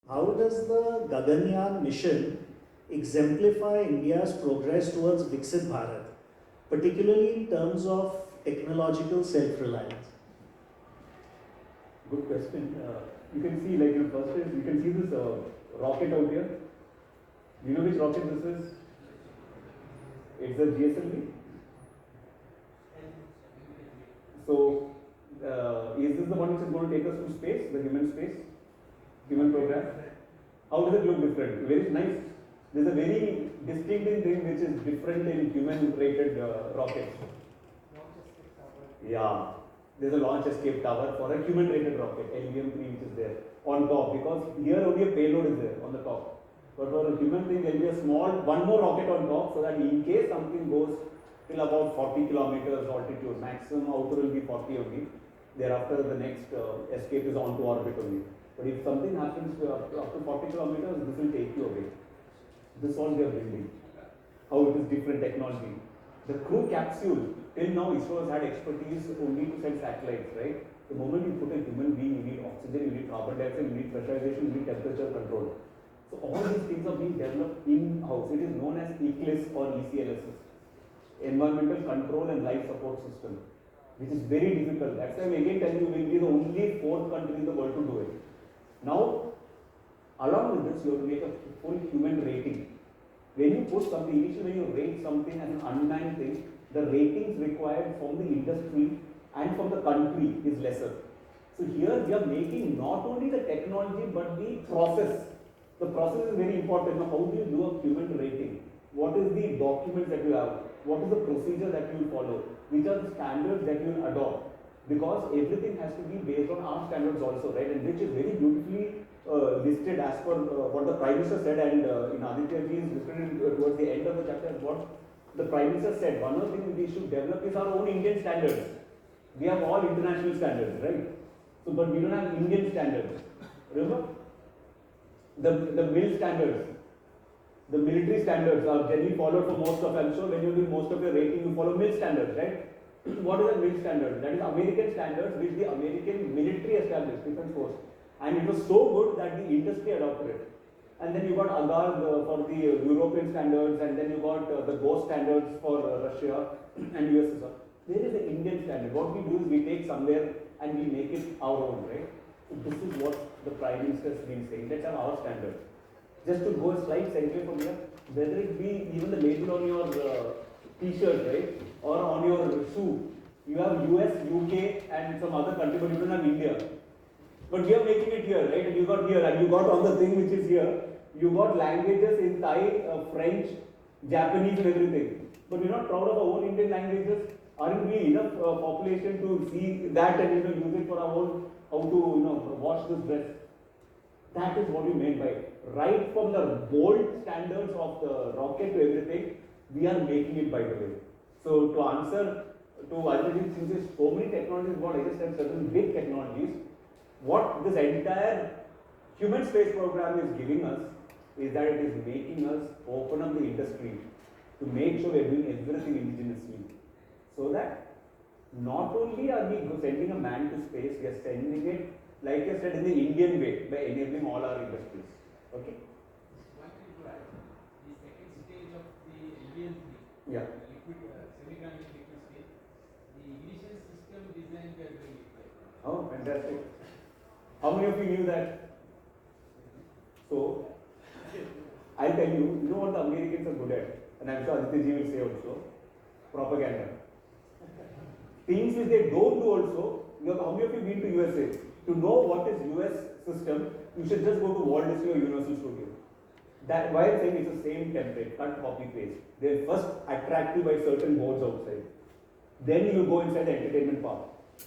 How does the Gaganyaan mission exemplify India's progress towards Viksit Bharat, particularly in terms of technological self-reliance? Good question. You can see, like, first is you can see this rocket out here. Do you know which rocket this is? It's a GSLV. So, is this the one which is going to take us to space, the human program? How does it look different? Very nice. There's a very distinctive thing which is different in human-rated rockets. Yeah. There's a launch escape tower for a human-rated rocket, LVM-3, which is there on top, because here only a payload is there on the top. But for a human thing, there will be a small, one more rocket on top, so that in case something goes till about 40 kilometers altitude, maximum outer will be 40 only. Thereafter, the next escape is onto orbit only. But if something happens up to 40 kilometers, this will take you away. This is all they are building. How it is different technology. The crew capsule, till now ISRO has had expertise only to send satellites, right? The moment you put a human being, you need oxygen, you need carbon dioxide, you need pressurization, you need temperature control. So all these things are being developed in-house. It is known as ECLSS or ECLSS, Environmental Control and Life Support System, which is very difficult. That's why I'm again telling you, we will be the only fourth country in the world to do it. Now, along with this, you have to make a full human rating. When you put something, initially when you rate something as an unmanned thing, the ratings required from the industry and from the country is lesser. So here we are making not only the technology but the process. The process is very important. Now, how do you do a human rating? What is the documents that you have? What is the procedure that you will follow? Which are the standards that you will adopt? Because everything has to be based on our standards also, right? And which is very beautifully listed as per what the Prime Minister said, and in Aditya ji is listed towards the end of the chapter. What the Prime Minister said, one of the things we should develop is our own Indian standards. We have all international standards, right? So, but we don't have Indian standards. Remember? The MIL standards, the military standards are generally followed for most of, I'm sure when you do most of your rating, you follow MIL standards, right? What is a MIL standard? That is American standards which the American military established, defense force. And it was so good that the industry adopted it. And then you got AGAR for the European standards, and then you got the GOST standards for Russia and USSR. Where is the Indian standard? What we do is we take somewhere and we make it our own, right? So this is what the Prime Minister has been saying. Let's have our standard. Just to go a slight segue from here, whether it be even the label on your t-shirt, right, or on your shoe, you have US, UK, and some other country, but you don't have India. But we are making it here, right? And you got here, and you got on the thing which is here. You got languages in Thai, French, Japanese, and everything. But we're not proud of our own Indian languages. Aren't we enough population to see that and use it for our own, how to wash this dress? That is what we meant by right from the bold standards of the rocket to everything, we are making it, by the way. So to answer to Aditya, since there's so many technologies, what I just said, certain big technologies, what this entire human space program is giving us is that it is making us open up the industry to make sure we're doing everything indigenously. So that not only are we sending a man to space, we are sending it, like I said, in the Indian way, by enabling all our industries. Okay? The second stage of the LVM-3, yeah. Semi-conductor liquid stage, the ignition system design we are doing it. Oh, fantastic. How many of you knew that? So, I'll tell you, you know what the Americans are good at, and I'm sure Aditya ji will say also, propaganda. Things which they don't do also, how many of you been to USA? To know what is US system, you should just go to Walt Disney or Universal Studio. That, why I'm saying it's the same template, cut, copy, paste. They first attract you by certain boards outside. Then you go inside the entertainment park.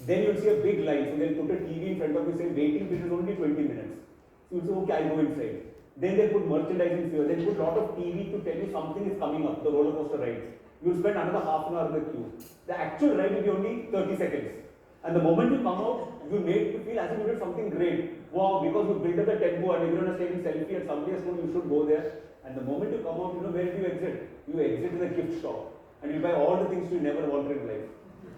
Then you'll see a big line, so they'll put a TV in front of you, say waiting period is only 20 minutes. So you'll say, okay, I'll go inside. Then they'll put merchandising here, they'll put a lot of TV to tell you something is coming up, the roller coaster ride. You'll spend another half an hour in the queue. The actual ride will be only 30 seconds. And the moment you come out, you make you feel as if you did something great. Wow, because you built up the tempo and everyone is taking selfie and somebody has told you should go there. And the moment you come out, where do you exit? You exit to the gift shop. And you buy all the things you never wanted in life.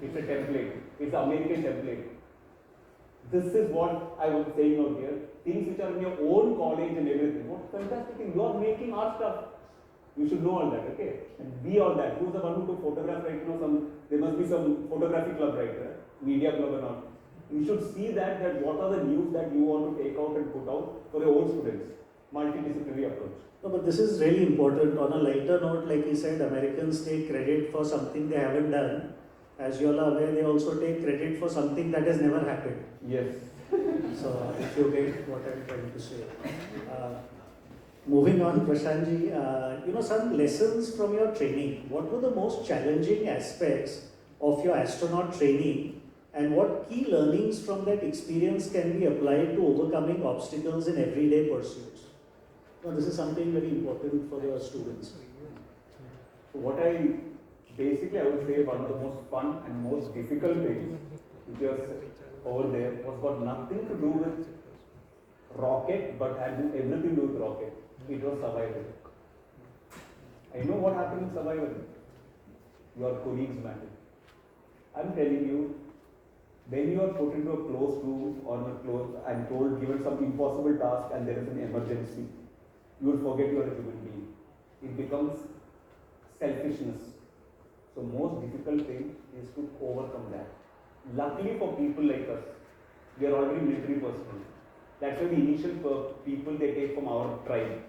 It's a template. It's the American template. This is what I was saying out here. things which are in your own college and everything. What fantastic thing! You are making art stuff. You should know all that, okay? And be all that. Who's the one who took photograph right now? There must be some photography club, right? Media club and all. You should see that what are the news that you want to take out and put out for your own students. Multidisciplinary approach. No, but this is really important. On a lighter note, like he said, Americans take credit for something they haven't done. As you all are aware, they also take credit for something that has never happened. Yes. So, if you get what I'm trying to say. Moving on, Prashantji, some lessons from your training. What were the most challenging aspects of your astronaut training, and what key learnings from that experience can be applied to overcoming obstacles in everyday pursuits? This is something very important for the students. So what I would say one of the most fun and most difficult things which was over there was got nothing to do with rocket, but had everything to do with rocket. It was survival. I know what happened in survival. Your colleagues matter. I'm telling you, when you are put into a closed room or and told, given some impossible task and there is an emergency, you will forget you are a human being. It becomes selfishness. So most difficult thing is to overcome that. Luckily for people like us, we are already military personnel. That's why the initial people they take from our tribe.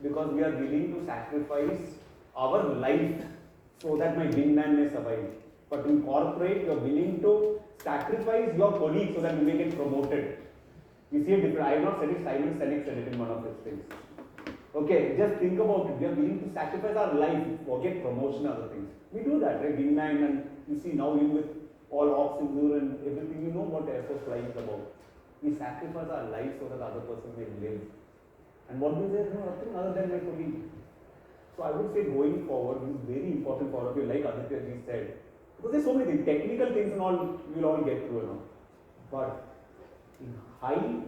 Because we are willing to sacrifice our life so that my wingman may survive. But in corporate, you are willing to sacrifice your colleagues so that you may get promoted. You see a difference. I have not said it, Simon Sinek said it in one of his things. Okay, just think about it. We are willing to sacrifice our life, forget promotion and other things. We do that, right? Wingman, and you see now even with all ops and everything, you know what Air Force flying is about. We sacrifice our life so that the other person may live. And what do they know? Nothing other than my colleague. So I would say going forward, this is very important for all of you, like Aditya ji said. Because there's so many things, technical things and all, you'll all get through, But in high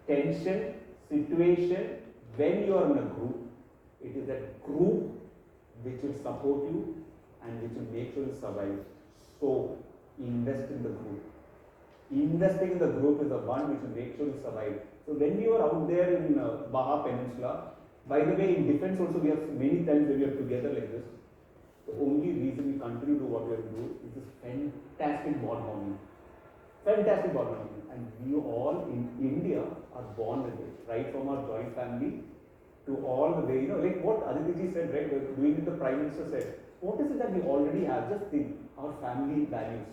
tension situation, when you are in a group, it is that group which will support you and which will make sure you survive. So, invest in the group. Investing in the group is the one which will make sure you survive. So, when we were out there in Baja Peninsula, by the way, in defense also we have many times when we are together like this, the only reason we continue to do what we have to do is this fantastic bond bonding. Fantastic bond bonding. And we all in India are born with it, right from our joint family to all the way, like what Aditya ji said, right, doing it the Prime Minister said, what is it that we already have? Just think, our family values.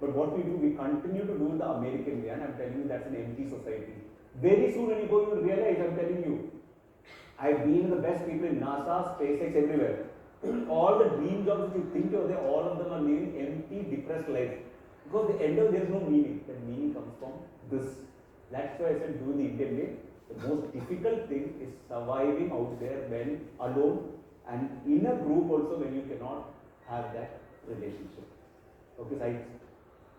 But what we do, we continue to do the American way, and I'm telling you that's an empty society. Very soon when you go, you will realize, I'm telling you, I've been with the best people in NASA, SpaceX, everywhere. All the dream jobs that you think of, all of them are living empty, depressed lives. Because the end of there is no meaning. The meaning comes from this. That's why I said do the Indian way. The most difficult thing is surviving out there when alone and in a group also when you cannot have that relationship. Okay, so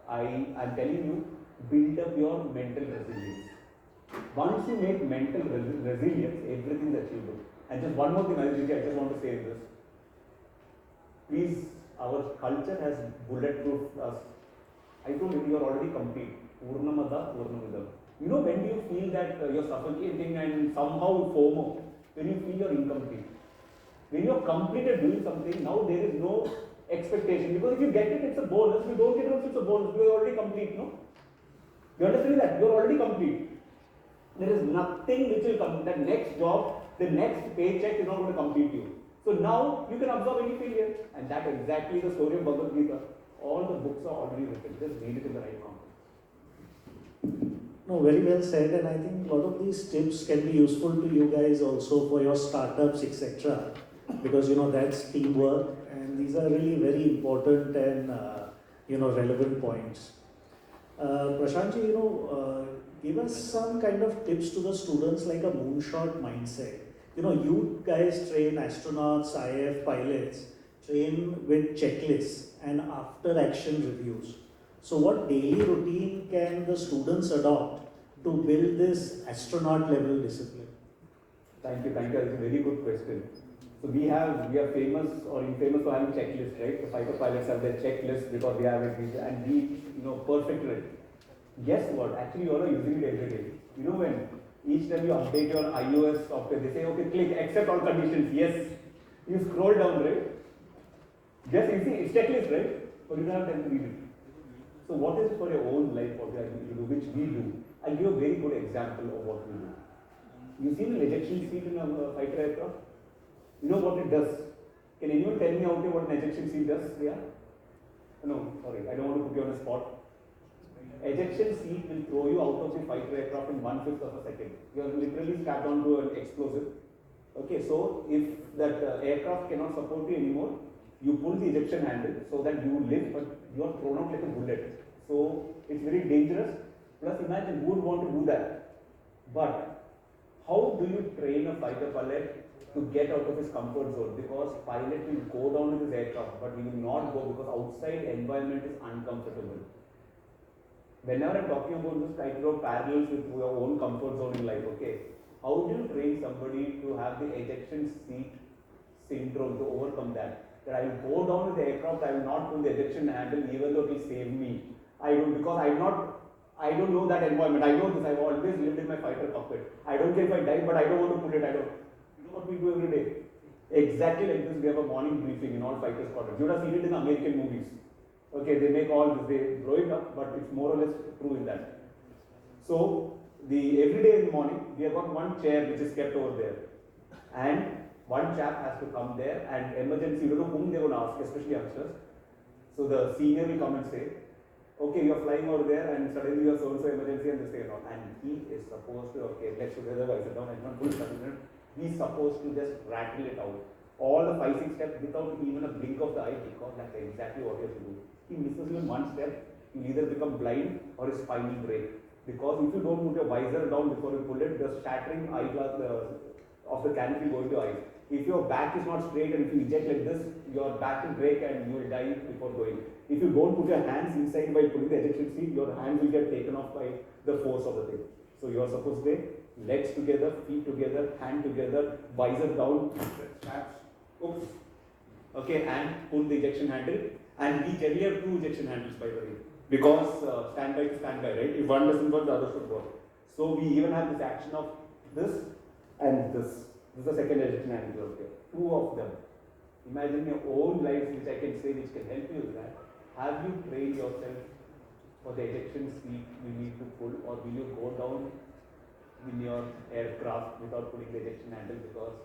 I'm telling you, build up your mental resilience. Once you make mental resilience, everything is achievable. And just one more thing, Aditya, I just want to say this. Please, our culture has bulletproofed us. I told you, you are already complete. Purnamada, Purnamidam. You know, when do you feel that you're suffocating and somehow FOMO? When you feel you're incomplete. When you're completed doing something, now there is no expectation. Because if you get it, it's a bonus. If you don't get it, it's a bonus. You're already complete, no? You understand that? You're already complete. There is nothing which will come. That next job, the next paycheck is not going to complete you. So now you can absorb any failure. And that's exactly the story of Bhagavad Gita. All the books are already written. Just read it in the right context. No, very well said, and I think a lot of these tips can be useful to you guys also for your startups, etc. Because that's teamwork, and these are really very important and relevant points. Prashantji, give us some kind of tips to the students like a moonshot mindset. You guys train astronauts, IF pilots, train with checklists and after action reviews. So what daily routine can the students adopt to build this astronaut level discipline? Thank you. That's a very good question. So we are famous or infamous for having checklists, right? The fighter pilots have their checklist because they have it and we perfect it. Guess what? Actually, you all are using it every day. When Each time you update your iOS software, they say, okay, click accept all conditions. Yes. You scroll down, right? Just you see, it's checklist, right? But you don't have time to read it. So what is it for your own life, what you are going to do, which we do? I'll give a very good example of what we do. You see the ejection seat in a fighter aircraft? You know what it does? Can anyone tell me out here what an ejection seat does? Yeah? No, sorry, I don't want to put you on a spot. Ejection seat will throw you out of the fighter aircraft in 1/5 of a second. You are literally strapped onto an explosive. Okay, so if that aircraft cannot support you anymore, you pull the ejection handle so that you live, but you are thrown out like a bullet. So it's very dangerous. Plus, imagine who would want to do that. But how do you train a fighter pilot to get out of his comfort zone? Because pilot will go down with his aircraft, but he will not go because outside environment is uncomfortable. Whenever I'm talking about this, I draw parallels with your own comfort zone in life. Okay, how do you train somebody to have the ejection seat syndrome, to overcome that? That I will go down with the aircraft, I will not pull the ejection handle even though it will save me. I don't, because I don't know that environment. I know this, I've always lived in my fighter cockpit. I don't care if I die, but I don't want to pull it. You know what we do every day? Exactly like this, we have a morning briefing in all fighter squadrons. You would have seen it in American movies. Okay, they make all this, they blow it up, but it's more or less true in that. So, every day in the morning, we have got one chair which is kept over there. And one chap has to come there and emergency, you don't know whom they will ask, especially youngsters. So the senior will come and say, okay, you're flying over there and suddenly you're so-and-so emergency and this thing and all. And he is supposed to, okay, let's together, I sit down, I can't pull it. He's supposed to just rattle it out. All the 5-6 steps without even a blink of the eye, because that's exactly what he has to do. He misses even one step, he'll either become blind or his spine will break. Because if you don't put your visor down before you pull it, the shattering eyeglass of the canopy will go into your eyes. If your back is not straight and if you eject like this, your back will break and you will die before going. If you don't put your hands inside while pulling the ejection seat, your hands will get taken off by the force of the thing. So you are supposed to legs together, feet together, hand together, visor down, straps, oops, okay, and pull the ejection handle. And we generally have 2 ejection handles, by the way, because standby to standby, right? If one doesn't work, the other should work. So we even have this action of this and this. This is the second ejection handle, okay? 2 of them. Imagine your own lives, which I can say, which can help you with that. Have you trained yourself for the ejection seat you need to pull, or will you go down in your aircraft without pulling the ejection handle? Because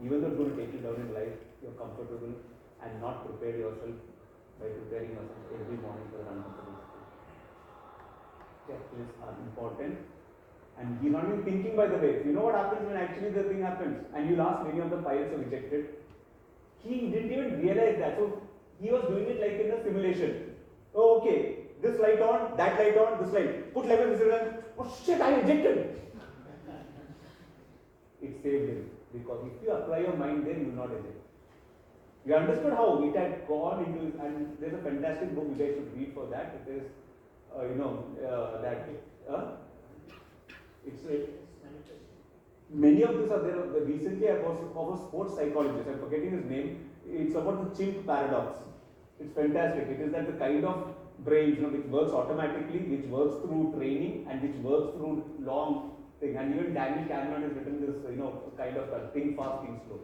even though it's going to take you down in life, you're comfortable and not prepared yourself by preparing yourself every morning for an uncomfortable situation. Checklists are important. And he's not even thinking, by the way. You know what happens when actually the thing happens? And you'll ask many of the pilots who rejected. He didn't even realize that. So he was doing it like in a simulation. Oh, okay. This light on, that light on, this light. Put level, this level. Oh shit, I ejected. It saved him. Because if you apply your mind there, you will not eject. You understood how it had gone into, and there's a fantastic book you guys should read for that. It is, it's like, many of these are there. Recently, I was of a sports psychologist. I'm forgetting his name. It's about the chimp paradox. It's fantastic. It is that the kind of brain, which works automatically, which works through training, and which works through long thing. And even Daniel Kahneman has written this, kind of think fast, think slow.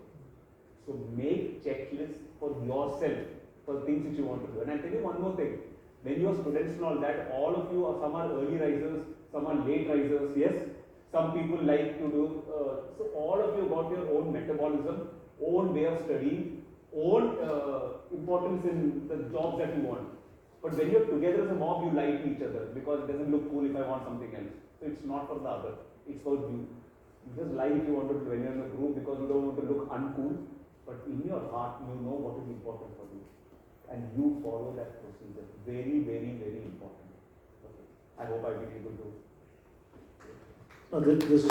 So make checklists for yourself for things which you want to do. And I'll tell you one more thing. When you are students and all that, all of you, some are early risers, some are late risers, yes? Some people like to do, so all of you got your own metabolism, own way of studying, own importance in the jobs that you want. But when you're together as a mob, you lie to each other because it doesn't look cool if I want something else. So it's not for the other, it's for you. You just lie if you want to do when you're in a group because you don't want to look uncool, but in your heart, you know what is important for you. And you follow that procedure. Very, very, very important. Okay. I hope I've been able to. No, this is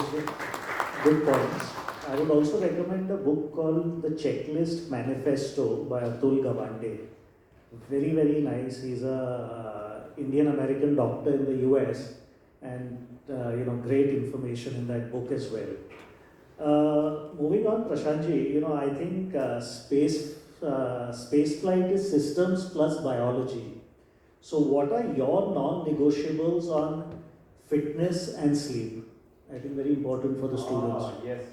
good points. I would also recommend a book called The Checklist Manifesto by Atul Gawande. Very, very nice. He's a Indian-American doctor in the US, and great information in that book as well. Moving on, Prashantji, I think space flight is systems plus biology. So what are your non-negotiables on fitness and sleep? I think very important for the students. Yes,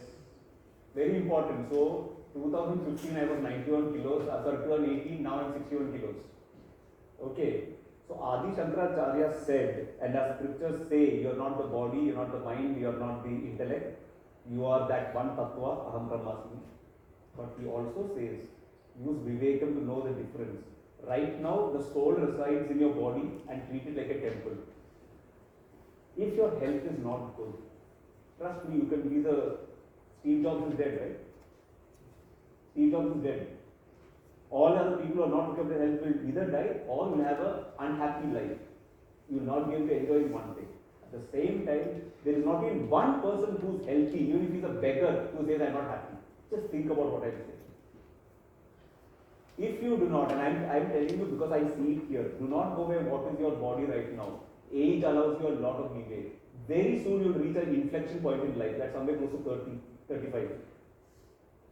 very important. So 2015 I was 91 kilos, sorry 2018 now I'm 61 kilos. Okay, so Adi Shankaracharya said, and as scriptures say, you are not the body, you are not the mind, you are not the intellect, you are that one tattva, aham brahmasmi. But he also says, use vivekam to know the difference. Right now, the soul resides in your body and treat it like a temple. If your health is not good, trust me, you can be the Steve Jobs is dead, right? Steve Jobs is dead. All other people who are not looking after health will either die or will have an unhappy life. You will not be able to enjoy one thing. At the same time, there is not even one person who is healthy, even if he is a beggar, who says, I am not happy. Just think about what I am saying. If you do not, and I am telling you because I see it here, do not go by what is your body right now. Age allows you a lot of leeway. Very soon you will reach an inflection point in life, that's somewhere close to 30, 35.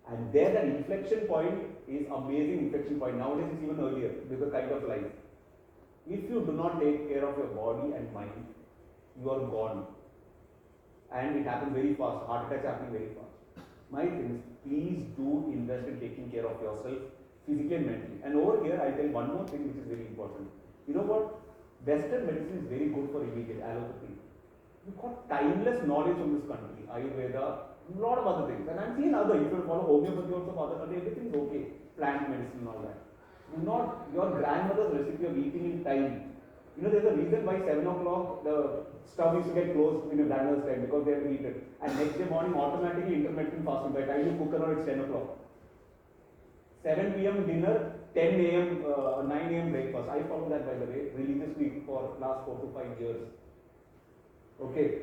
And there that inflection point is amazing inflection point. Nowadays it's even earlier with the kind of life. If you do not take care of your body and mind, you are gone. And it happens very fast. Heart attacks happen very fast. My thing is, please do invest in taking care of yourself physically and mentally. And over here, I'll tell one more thing which is very important. You know what? Western medicine is very good for immediate allopathy. You've got timeless knowledge from this country. Ayurveda, a lot of other things. And I'm seeing other, you can follow homeopathy also from other countries, everything is okay. Plant medicine and all that. Do not, your grandmother's recipe of eating in time. You know, there's a reason why 7 o'clock the stove used to get closed in your grandmother's time because they have to eat it. And next day morning, automatically intermittent fasting. By the time you cook around, it's 10 o'clock. 7 p.m. dinner, 10 a.m., 9 a.m. breakfast. I follow that, by the way, religiously for last 4 to 5 years. Okay,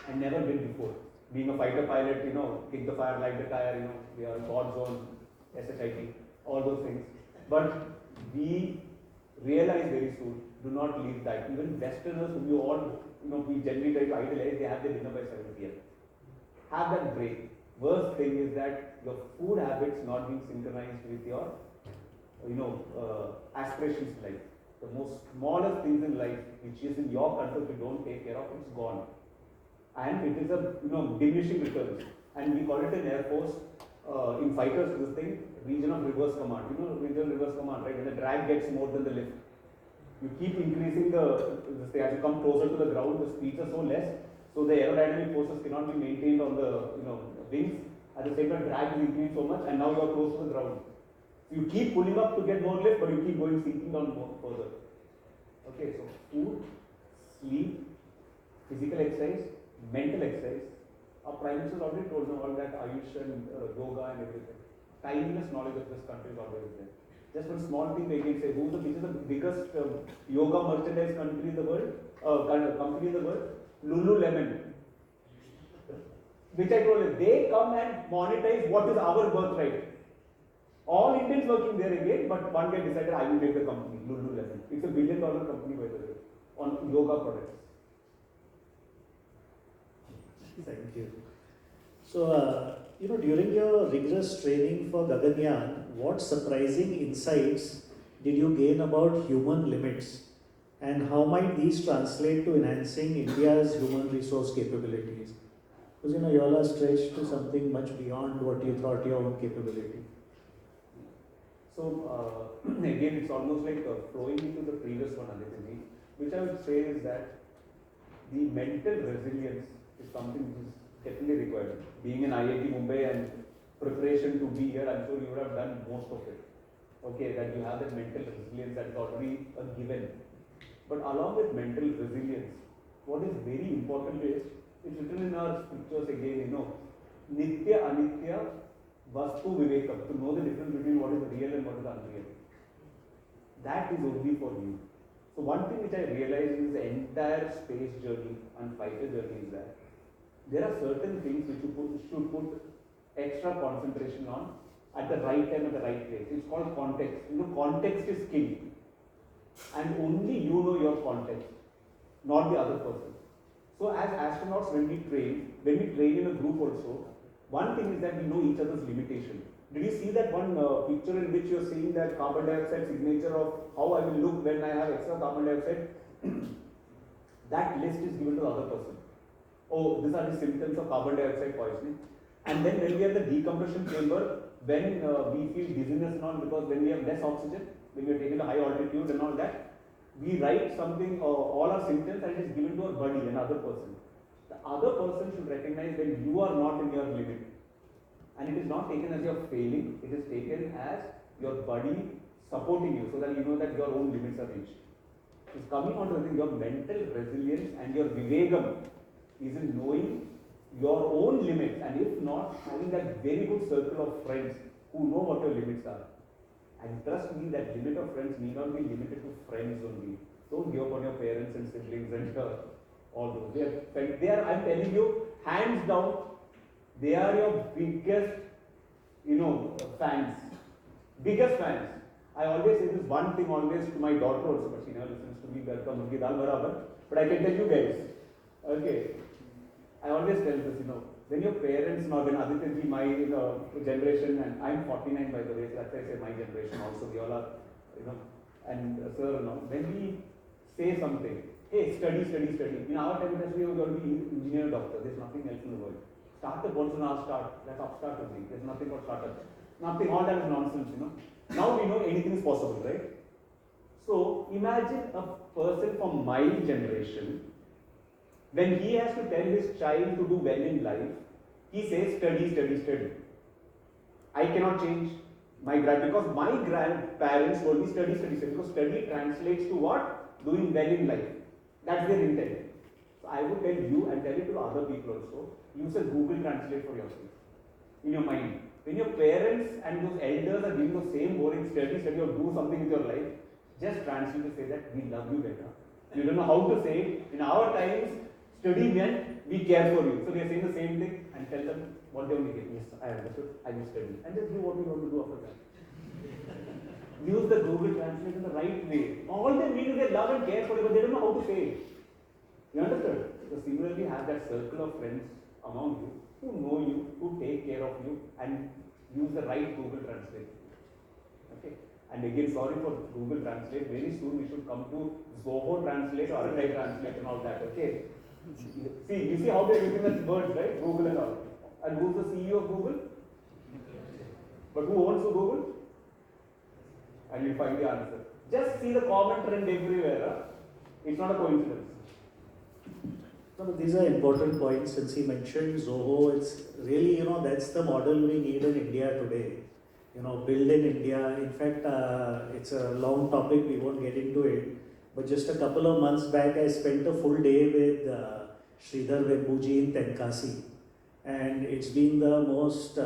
I never did before. Being a fighter pilot, you know, kick the fire, light the tire, you know, we are God zone, SHIT, all those things. But we realize very soon, do not leave that. Even Westerners whom you all, you know, we generally try to idolize, they have their dinner by 7 p.m. Have that break. Worst thing is that your food habits not being synchronized with your, you know, aspirations in life. The most smallest things in life, which is in your control, if you don't take care of, it's gone. And it is a, you know, diminishing returns. And we call it in Air Force, in fighters, this thing, region of reverse command. You know, regional reverse command, right? When the drag gets more than the lift. You keep increasing this thing. As you come closer to the ground, the speeds are so less, so the aerodynamic forces cannot be maintained on the, you know, wings. At the same time, drag is increased so much, and now you are close to the ground. You keep pulling up to get more lift, but you keep going sinking down more further. Okay, so food, sleep, physical exercise, mental exercise. Our Prime Minister already told me all that Ayush and yoga and everything. Timeless knowledge of this country is always there. Just one small thing they can say, which is the biggest yoga merchandise country in the world, company in the world? Lululemon. Which I told you, they come and monetize what is our birthright. All Indians working there again, but one guy decided I will make the company, Lululemon. It's a $1 billion company, by the way, on yoga products. Thank you. So, you know, during your rigorous training for Gaganyaan, what surprising insights did you gain about human limits? And how might these translate to enhancing India's human resource capabilities? Because, you know, you all are stretched to something much beyond what you thought your own capability. So, again, it's almost like flowing into the previous one, Aditya, which I would say is that the mental resilience is something which is definitely required. Being in IIT Mumbai and preparation to be here, I'm sure you would have done most of it. Okay, that you have that mental resilience that is already a given. But along with mental resilience, what is very important is, it's written in our scriptures again, you know, Nitya Anitya Vastu Vivekam, to know the difference between what is real and what is unreal. That is only for you. So one thing which I realized in the entire space journey and fighter journey is that there are certain things which you should put extra concentration on at the right time, at the right place. It's called context. You know, context is king. And only you know your context, not the other person. So as astronauts, when we train in a group also, one thing is that we know each other's limitation. Did you see that one picture in which you are seeing that carbon dioxide signature of how I will look when I have extra carbon dioxide? That list is given to the other person. oh, these are the symptoms of carbon dioxide poisoning. And then when we are in the decompression chamber, when we feel dizziness and all, because when we have less oxygen, when we are taken to high altitude and all that, we write something, all our symptoms, and it is given to our buddy, another person. The other person should recognize when you are not in your limit. And it is not taken as your failing, it is taken as your buddy supporting you so that you know that your own limits are reached. It's coming on to your mental resilience and your vivegam is in knowing your own limits, and if not, having that very good circle of friends who know what your limits are. And trust me, that limit of friends need not be limited to friends only. Don't give up on your parents and siblings and all those. I'm telling you, hands down, they are your biggest, fans. Biggest fans. I always say this one thing always to my daughter also, but she never listens to me, but I can tell you guys. Okay. I always tell this, when your parents, when Aditya ji, my generation, and I'm 49 by the way, so that's why I say my generation also, we all are, and sir, when we say something, hey, study. In our time, we are going to be engineer, doctor. There's nothing else in the world. Startup, once in our start, that's upstart only. There's nothing but startup. Nothing, all that is nonsense, Now we know anything is possible, right? So imagine a person from my generation, when he has to tell his child to do well in life, he says study. I cannot change because my grandparents told me study, because study translates to what? Doing well in life. That's their intent. So I would tell you and tell it to other people also, use a Google Translate for yourself, in your mind. When your parents and those elders are giving the same boring study or do something with your life, just translate to say that we love you better. You don't know how to say it. In our times, study meant we care for you. So they are saying the same thing and tell them what they want to get. Yes, I understood. I will study. And just do what you want to do after that. Use the Google Translate in the right way. All they mean is they love and care for you, but they don't know how to say it. You understood? So similarly, have that circle of friends among you who know you, who take care of you, and use the right Google Translate. Okay. And again, sorry for Google Translate. Very soon we should come to Zoho Translate or Artai Translate and all that. Okay. See, you see how they're using that words, right? Google and all. And who's the CEO of Google? But who owns the Google? And you find the answer. Just see the common trend everywhere. It's not a coincidence. No, but these are important points. Since he mentioned Zoho, it's really, that's the model we need in India today. Build in India. In fact, it's a long topic, we won't get into it. But just a couple of months back, I spent a full day with Sridhar Vembuji in Tenkasi. And it's been the most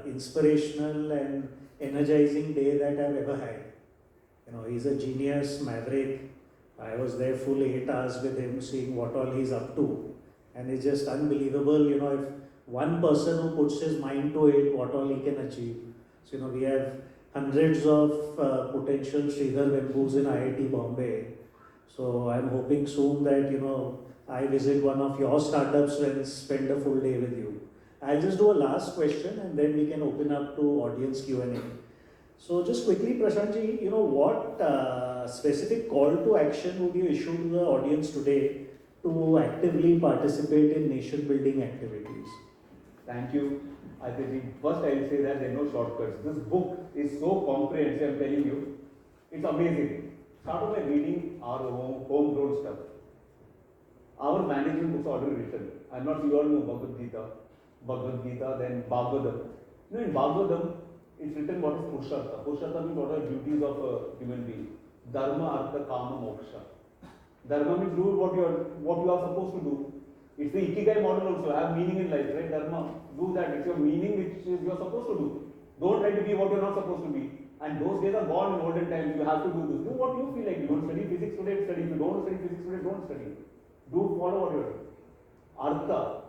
inspirational and energizing day that I've ever had. He's a genius, maverick. I was there full 8 hours with him, seeing what all he's up to. And it's just unbelievable, if one person who puts his mind to it, what all he can achieve. So, we have hundreds of potential Sridhar Vembus in IIT Bombay. So, I'm hoping soon that, I visit one of your startups and spend a full day with you. I'll just do a last question and then we can open up to audience Q&A. So just quickly, Prashant ji, what specific call to action would you issue to the audience today to actively participate in nation building activities? Thank you. I think first I will say that there are no shortcuts. This book is so comprehensive, I'm telling you. It's amazing. Start off by reading our homegrown stuff. Our management books are already written. I'm not sure you all know Bhagavad Gita, then Bhagavatam. In Bhagavatam, it's written what is Purushottam. Purushottam means what are the duties of a human being. Dharma, Artha, Kama, Moksha. Dharma means do what you are supposed to do. It's the Ikigai model also, have meaning in life, right? Dharma, do that. It's your meaning which you are supposed to do. Don't try to be what you are not supposed to be. And those days are gone in olden times. You have to do this. Do what you feel like. You want to study physics today, study. If you don't study physics today, don't study. Do follow what you are doing. Artha.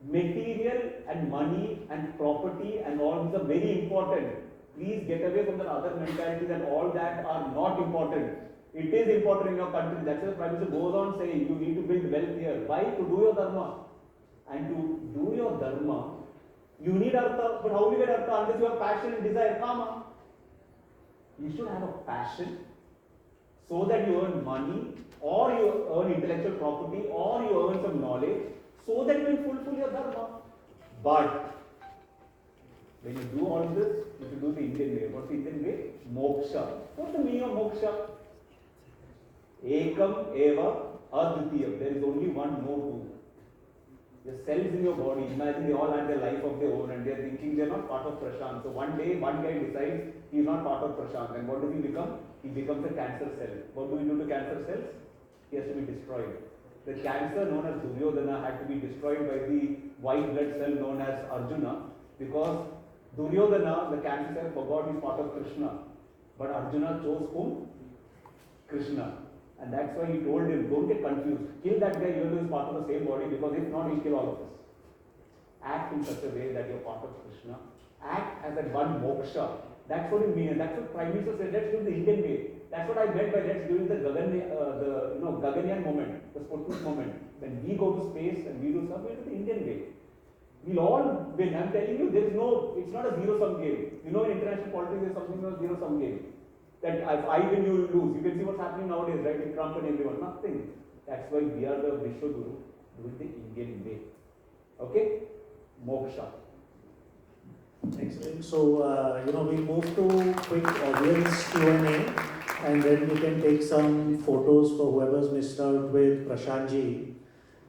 Material and money and property and all these are very important. Please get away from the other mentality that all that are not important. It is important in your country. That's why the Prime Minister goes on saying you need to build wealth here. Why? To do your dharma. And to do your dharma, you need artha. But how do you get artha? Unless you have passion and desire, kama. You should have a passion so that you earn money or you earn intellectual property or you earn some knowledge, so that you will fulfill your dharma. But when you do all this, you should do the Indian way. What's the Indian way? Moksha. What's the meaning of moksha? Ekam eva aditya. There is only one, no two. The cells in your body, imagine they all have their life of their own and they are thinking they are not part of Prashant. So one day, one guy decides he is not part of Prashant. And what does he become? He becomes a cancer cell. What do we do to cancer cells? He has to be destroyed. The cancer known as Duryodhana had to be destroyed by the white blood cell known as Arjuna, because Duryodhana, the cancer cell, forgot he's part of Krishna. But Arjuna chose whom? Krishna. And that's why he told him, don't get confused. Kill that guy even though he's part of the same body, because if not, he'll kill all of us. Act in such a way that you're part of Krishna. Act as that one moksha. That's what it means. And that's what Prime Minister said, let's do the Indian way. That's what I meant by let's do the Gaganyaan moment, the Sputnik moment. When we go to space and we do stuff, we do the Indian way. We'll all win. I'm telling you, there is no, it's not a zero-sum game. You know, in international politics, there's something called zero-sum game. That if I win, you will lose. You can see what's happening nowadays, right? With Trump and everyone. Nothing. That's why we are the Vishwa Guru. Do it the Indian way. Okay? Moksha. Excellent. So, we'll move to quick audience Q&A and then we can take some photos for whoever's missed out with Prashant ji.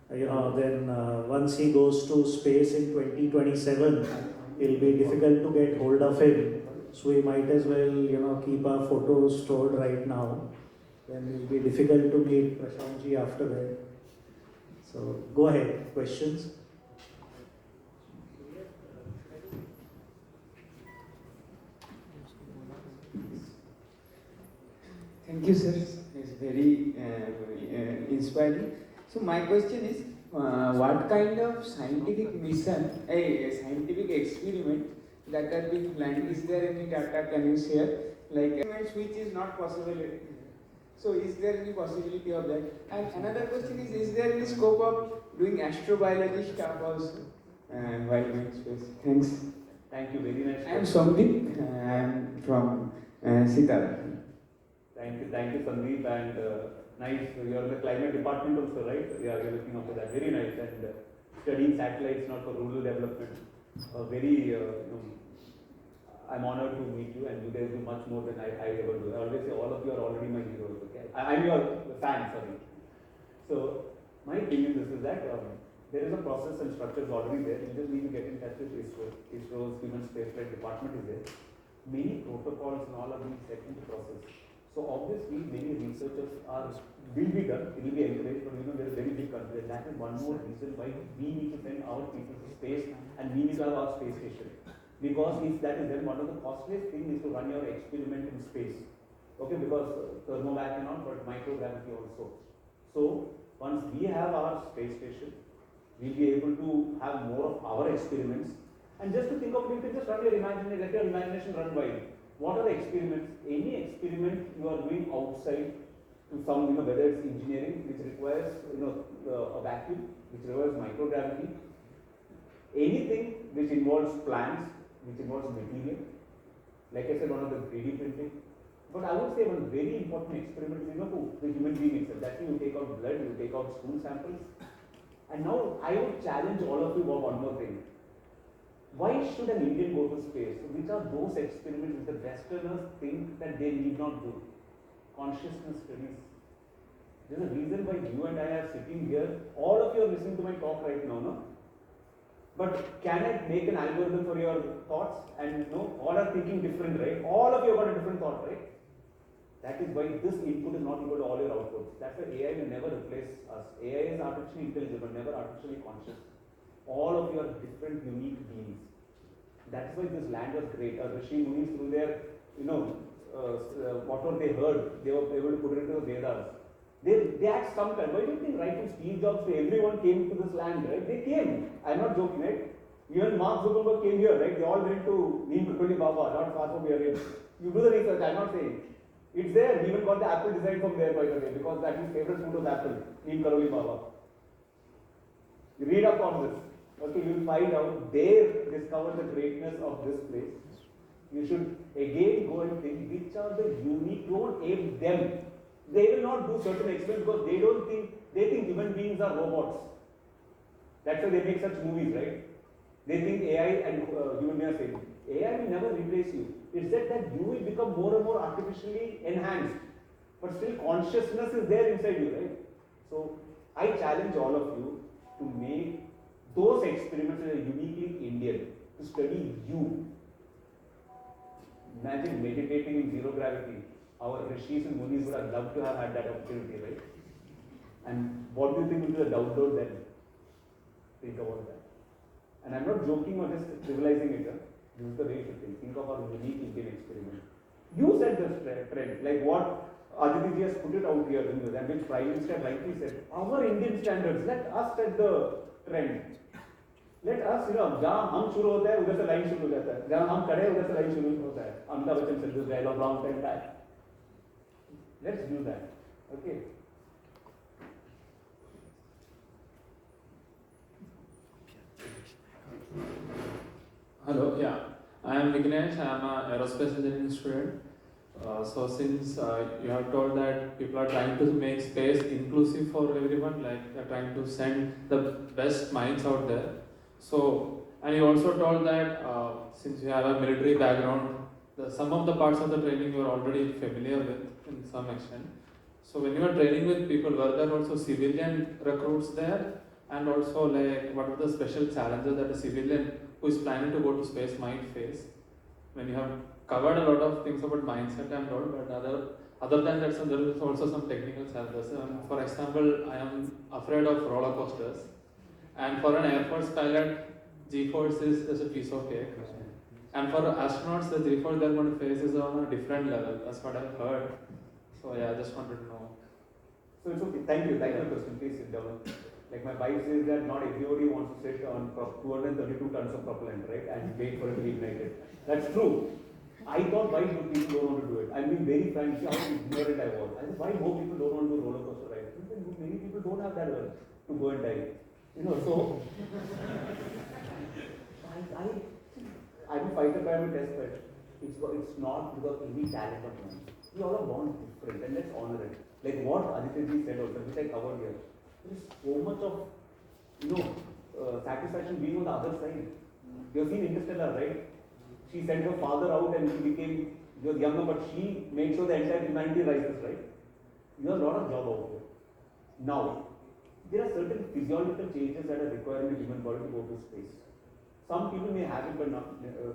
Then once he goes to space in 2027, it'll be difficult to get hold of him. So we might as well, keep our photos stored right now. Then it will be difficult to meet Prashant ji after that. So go ahead, questions? Thank you, sir. It's very inspiring. So my question is, what kind of scientific mission, a scientific experiment that are being planned? Is there any data can you share? Like experiments which is not possible. So is there any possibility of that? And another question is there any scope of doing astrobiology stuff also while in space? Thanks. Thank you, very nice. I am Somdeep. I am from Sitara. Thank you, Sandeep, and nice. You are in the climate department also, right? Yeah, you're looking after that. Very nice, and studying satellites not for rural development. I'm honored to meet you, and you guys do much more than I ever do. I always say all of you are already my heroes. Okay, I'm your fan. Sorry. So my opinion is that there is a process and structure is already there. You just need to get in touch with ISRO. ISRO's Human Spaceflight Department is there. Many protocols and all are being set into process. So obviously, many researchers will be done, it will be encouraged, but there is a very big country. That is one more reason why we need to send our people to space and we need to have our space station. Because if that is then one of the costliest things is to run your experiment in space. Okay, because thermovac and all, but microgravity also. So once we have our space station, we'll be able to have more of our experiments. And just to think of it, you can just run your imagination, let your imagination run wild. What are the experiments? Any experiment you are doing outside to some, whether it's engineering, which requires, a vacuum, which requires microgravity, anything which involves plants, which involves material, like I said, one of the 3D printing. But I would say one very important experiment is, the human being itself. That means you take out blood, you take out stool samples. And now I would challenge all of you about one more thing. Why should an Indian go to space? Which are those experiments that the Westerners think that they need not do? Consciousness studies. There's a reason why you and I are sitting here. All of you are listening to my talk right now, no? But can I make an algorithm for your thoughts? And all are thinking different, right? All of you have got a different thought, right? That is why this input is not equal to all your outputs. That's why AI will never replace us. AI is artificially intelligent, but never artificially conscious. All of you are different, unique beings. That's why this land was great. Rishi Munis, through their, whatever they heard, they were able to put it into the Vedas. They had some kind. Why do you think right from Steve Jobs to everyone came to this land, right? They came. I'm not joking, right? Even Mark Zuckerberg came here, right? They all went to Neem Karoli Baba, not far from here. You do the research, I'm not saying. It's there. He even got the apple design from there, by the way, because that his favorite food was apple, Neem Karoli Baba. You read up on this. Okay, you will find out they discovered the greatness of this place. You should again go and think which are the unique, don't aim them. They will not do certain experiments because they think human beings are robots. That's why they make such movies, right? They think AI and human beings are same. AI will never replace you. It's that you will become more and more artificially enhanced, but still consciousness is there inside you, right? So I challenge all of you to make those experiments that are uniquely Indian, to study you. Imagine meditating in zero gravity. Our rishis and munis would have loved to have had that opportunity, right? And what do you think will be the download then? Think about that. And I'm not joking or just trivializing it. This is the way you should think. Think of our unique Indian experiment. You set the trend, like what Aditya has put it out here in the, and which Prime Minister rightly said. Our Indian standards, let us set the trend. Let us, जहाँ हम शुरू होता है उधर से line शुरू हो जाता है, जहाँ हम खड़े उधर से लाइन शुरू होता है. Amitabh Bachchan said this dialogue long time back. Let's do that. Okay. Hello, yeah. I am Vignesh. I am an aerospace engineering student. So since you have told that people are trying to make space inclusive for everyone, like they are trying to send the best minds out there. So, and you also told that since you have a military background, some of the parts of the training you are already familiar with in some extent. So when you are training with people, were there also civilian recruits there? And also like what are the special challenges that a civilian who is planning to go to space might face? When you have covered a lot of things about mindset and all, but other than that, there is also some technical challenges. For example, I am afraid of roller coasters, and for an Air Force pilot, G-force is just a piece of cake. And for astronauts, the G-force they're going to face is on a different level. That's what I've heard. So yeah, I just wanted to know. So it's okay. Thank you. Thank you for the question. Please sit down. Like my wife says that not everybody wants to sit on 232 tons of propellant, right, and wait for it to be ignited. That's true. I thought why do people don't want to do it? I'm being very frank. See how ignorant I was. I said, why more people don't want to do roller coaster rides? Many people don't have that urge to go and die. So I'm a fighter pilot, test pilot. It's not because of any talent of mine. We all are born different, and let's honor it. Like what Aditya said also, which I covered here. There is so much of satisfaction being on the other side. You have seen Interstellar, right? She sent her father out and he was younger, but she made sure the entire humanity rises, right? You have a lot of job out there. Now, there are certain physiological changes that are required in the human body to go to space. Some people may have it, but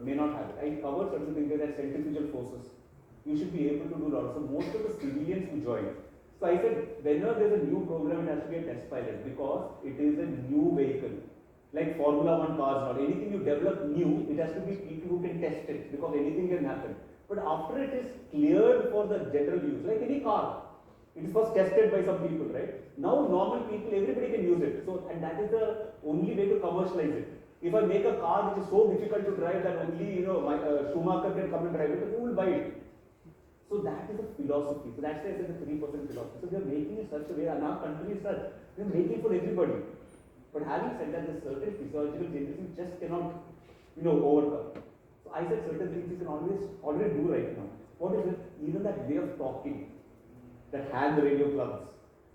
may not have it. I covered certain things that centrifugal forces. You should be able to do lots. So most of the civilians who join. So I said, whenever there's a new program, it has to be a test pilot because it is a new vehicle. Like Formula 1 cars, not anything you develop new, it has to be people who can test it because anything can happen. But after it is cleared for the general use, like any car, it is first tested by some people, right? Now normal people, everybody can use it. So, and that is the only way to commercialize it. If I make a car which is so difficult to drive that only Schumacher can come and drive it, who will buy it? So that is a philosophy. So that's why I said the 3% philosophy. So they are making it such a way, and our country is such, they are making for everybody. But having said that, there are certain physiological changes you just cannot, overcome. So I said certain things you can already do right now. What is it? Even that way of talking, that hand radio clubs,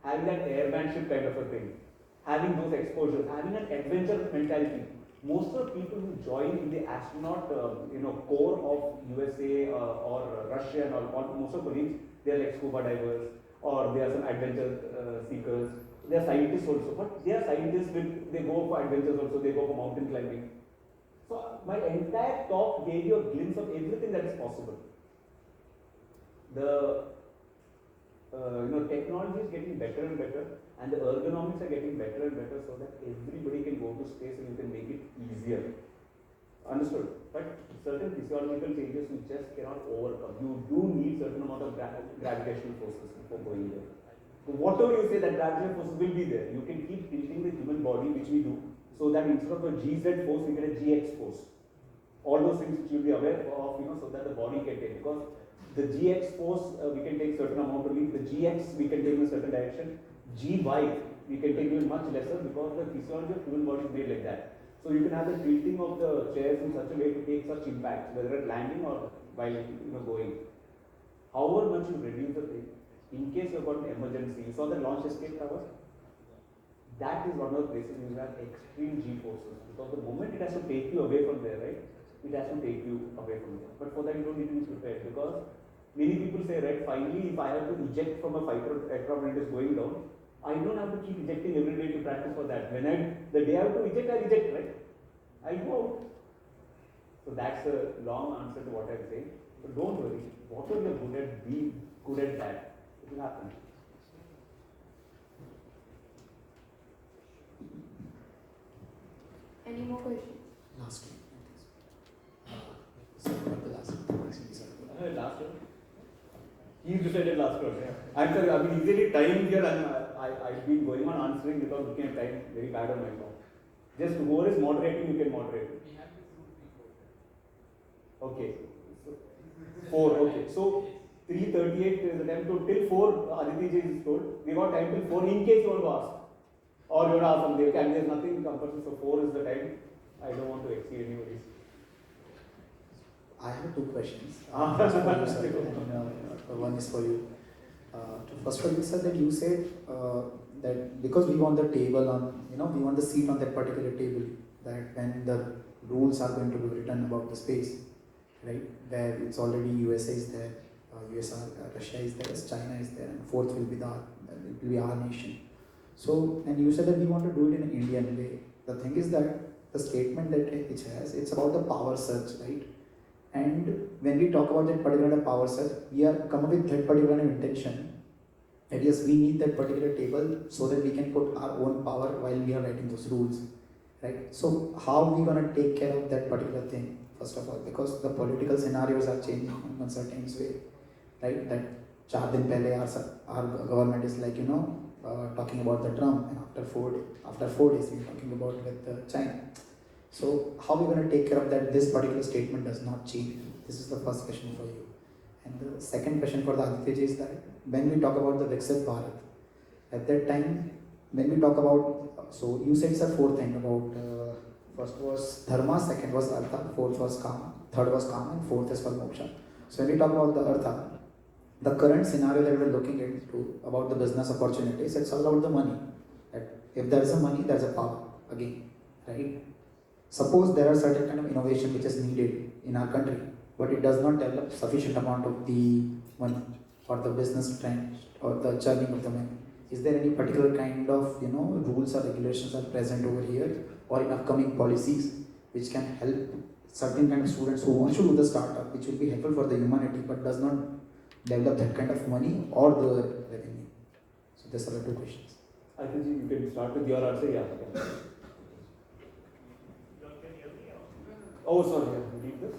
having that airmanship kind of a thing, having those exposures, having an adventure mentality. Most of the people who join in the astronaut, core of USA or Russia and all, most of the colleagues, they are like scuba divers or they are some adventure seekers. They are scientists also, but they are scientists they go for adventures also, they go for mountain climbing. So my entire talk gave you a glimpse of everything that is possible. The technology is getting better and better, and the ergonomics are getting better and better so that everybody can go to space and you can make it easier. Understood? But certain physiological changes you just cannot overcome. You do need certain amount of gravitational forces before going there. So whatever you say, that gravitational forces will be there. You can keep tilting the human body, which we do, so that instead of a GZ force, we get a GX force. All those things which you'll be aware of, so that the body can take. Because the GX force, we can take certain amount of leap. The GX, we can take in a certain direction. GY, we can take even much lesser because the physiology of human body is made like that. So you can have the tilting of the chairs in such a way to take such impact, whether at landing or while going. However much you reduce the thing, in case you've got an emergency, you saw the launch escape tower? that is one of the places you have extreme G forces. Because the moment it has to take you away from there, right, it has to take you away from there. But for that you don't need to be prepared, because many people say, right, finally if I have to eject from a fighter aircraft when it is going down, I don't have to keep ejecting every day to practice for that. The day I have to eject, I eject, right? I go out. So that's a long answer to what I'm saying. So don't worry. Whatever you're good at, be good at that. It will happen. Any more questions? Last one. Sorry about the last one. Sorry. Last one. He decided last one. Yeah. I'm sorry, I've been easily timed here and I've been going on answering without looking at time. Very bad on my part. Just whoever is moderating, you can moderate. We have to prove Okay. So, 4, okay. So 3:38 is the time to till 4, Aditya ji is told. We got time till 4 in case you want to ask. Or you want to ask something. Okay, and there's nothing compulsory, so 4 is the time. I don't want to exceed anybody's. I have two questions. First for you, sir, and one is for you. First for you, sir, that you said that because we want the table on, we want the seat on that particular table, that when the rules are going to be written about the space, right, where it's already USA is there, Russia is there, China is there, and fourth will be our nation. So, and you said that we want to do it in an Indian way. The thing is that the statement that it has, it's about the power surge, right? And when we talk about that particular power surge, we are come up with that particular intention that yes, we need that particular table so that we can put our own power while we are writing those rules, right? So how are we going to take care of that particular thing, first of all, because the political scenarios are changing in a certain way, right? That 4 दिन पहले our government is like, talking about the Trump, and after 4 days we're talking about with China. So how are we going to take care of that this particular statement does not change? This is the first question for you. And the second question for the Aditya ji is that when we talk about the Viksit Bharat, at that time, when we talk about, so you said sir 4 things about, first was dharma, second was artha, fourth was kama, third was kama, and fourth is for moksha. So when we talk about the artha, the current scenario that we're looking into about the business opportunities, it's all about the money. That if there's a money, there's a power again, right? Suppose there are certain kind of innovation which is needed in our country, but it does not develop sufficient amount of the money or the business trend or the churning of the money. Is there any particular kind of rules or regulations are present over here or in upcoming policies which can help certain kind of students who want to do the startup, which will be helpful for the humanity but does not develop that kind of money or the revenue? So these are the two questions. I think you can start with your answer. Yeah. Oh, sorry. Yeah. Read this.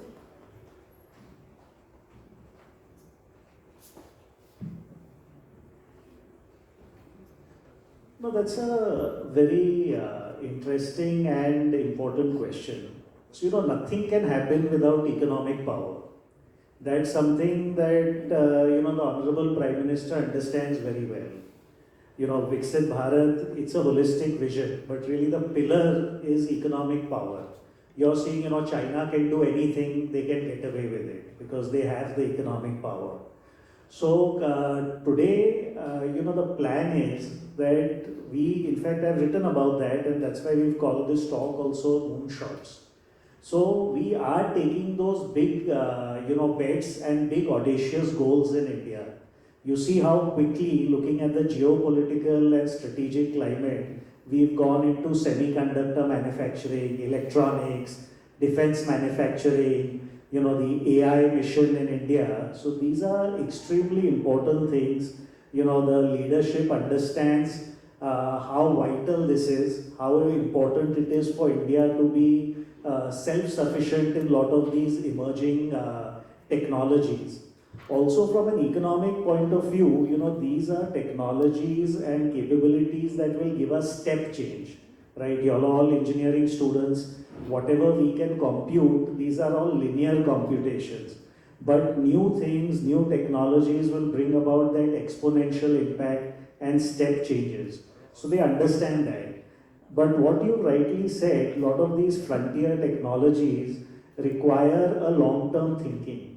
No, that's a very interesting and important question. So, nothing can happen without economic power. That's something that, the Honorable Prime Minister understands very well. Viksit Bharat, it's a holistic vision, but really the pillar is economic power. You're seeing, China can do anything, they can get away with it because they have the economic power. So today, the plan is that we, in fact, have written about that, and that's why we've called this talk also Moonshots. So we are taking those big, bets and big audacious goals in India. You see how quickly, looking at the geopolitical and strategic climate, we've gone into semiconductor manufacturing, electronics, defense manufacturing, the AI mission in India. So these are extremely important things. The leadership understands how vital this is, how important it is for India to be self-sufficient in a lot of these emerging technologies. Also from an economic point of view, these are technologies and capabilities that will give us step change, right? You're all engineering students, whatever we can compute, these are all linear computations. But new things, new technologies will bring about that exponential impact and step changes. So they understand that. But what you rightly said, a lot of these frontier technologies require a long-term thinking.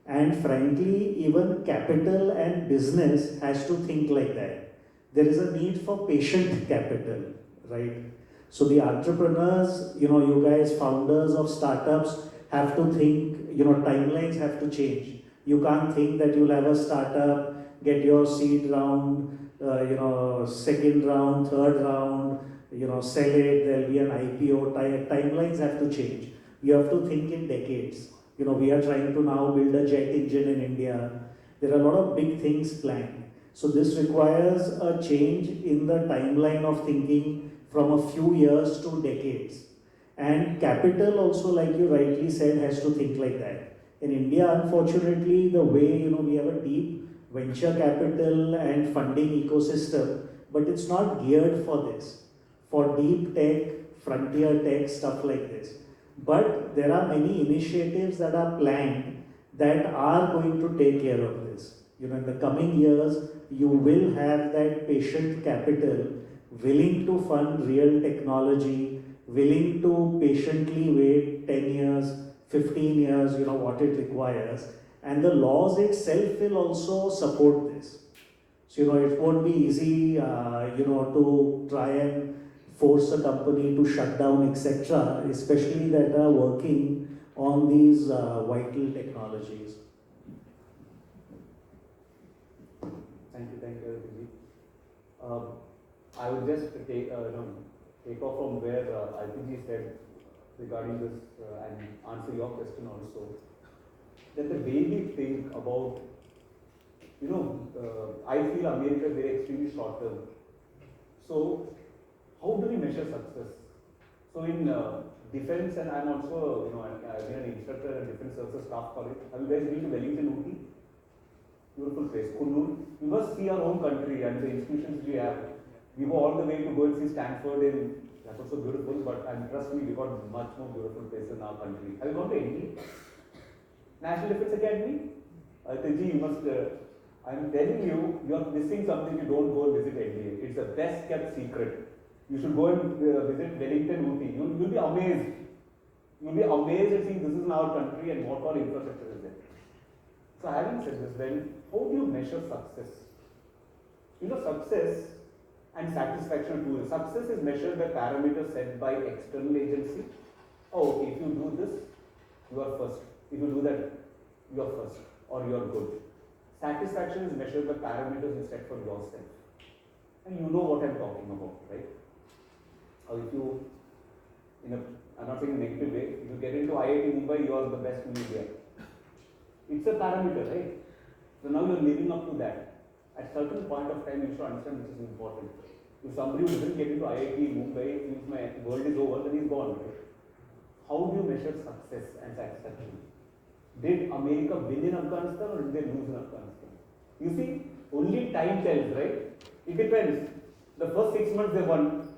And frankly, even capital and business has to think like that. There is a need for patient capital, right? So the entrepreneurs, you guys, founders of startups, have to think, timelines have to change. You can't think that you'll have a startup, get your seed round, second round, third round, sell it, there'll be an IPO. Timelines have to change. You have to think in decades. We are trying to now build a jet engine in India. There are a lot of big things planned. So this requires a change in the timeline of thinking from a few years to decades. And capital also, like you rightly said, has to think like that. In India, unfortunately, the way, we have a deep venture capital and funding ecosystem, but it's not geared for this, for deep tech, frontier tech, stuff like this. But there are many initiatives that are planned that are going to take care of this. In the coming years, you will have that patient capital willing to fund real technology, willing to patiently wait 10 years, 15 years, what it requires. And the laws itself will also support this. So, it won't be easy, to try and force a company to shut down, etc., especially that are working on these vital technologies. Thank you, Aditya. I would just take off from where Aditya said regarding this and answer your question also. That the way we think about, I feel America is very extremely short term. So, how do we measure success? So in defense, and I'm also, I've been an instructor at Defense Services Staff College. Have you guys been to Wellington, Ooty? Beautiful place. Kunur. We must see our own country and the institutions we have. We go all the way to go and see Stanford, and that's also beautiful, and trust me, we've got much more beautiful places in our country. Have you gone to ND? National Defense Academy? Aditya, you must, I'm telling you, you're missing something. You don't go and visit NDA. It's the best kept secret. You should go and visit Wellington, Ooty. You'll be amazed. You'll be amazed at seeing this is in our country and what all infrastructure is there. So having said this, then, how do you measure success? Success and satisfaction too. Success is measured by parameters set by external agency. Oh, okay, if you do this, you are first. If you do that, you are first or you are good. Satisfaction is measured by parameters you set for yourself. And you know what I'm talking about, right? Or if you, I'm not saying in a negative way, if you get into IIT Mumbai, you are the best in India. It's a parameter, right? So now you're living up to that. At certain point of time, you should understand which is important. If somebody who doesn't get into IIT Mumbai, if my world is over, then he's gone, right? How do you measure success and satisfaction? Did America win in Afghanistan or did they lose in Afghanistan? You see, only time tells, right? It depends. The first 6 months they won.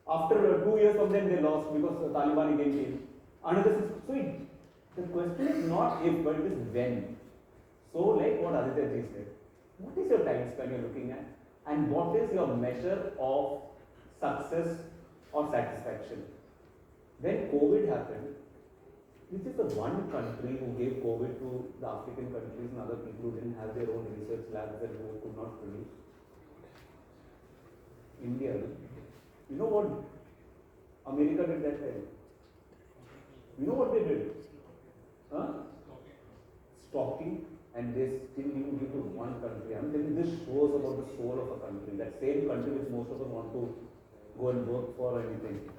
After 2 years of them they lost because the Taliban again came. Another 6 months. So the question is not if, but it is when. So like what Aditya ji said, what is your time span you're looking at? And what is your measure of success or satisfaction? When COVID happened, which is the one country who gave COVID to the African countries and other people who didn't have their own research labs and who could not produce? India. You know what America did that time? You know what they did? Stocking, and they still even give to one country. I'm telling you, this shows about the soul of a country. That same country which most of us want to go and work for or anything.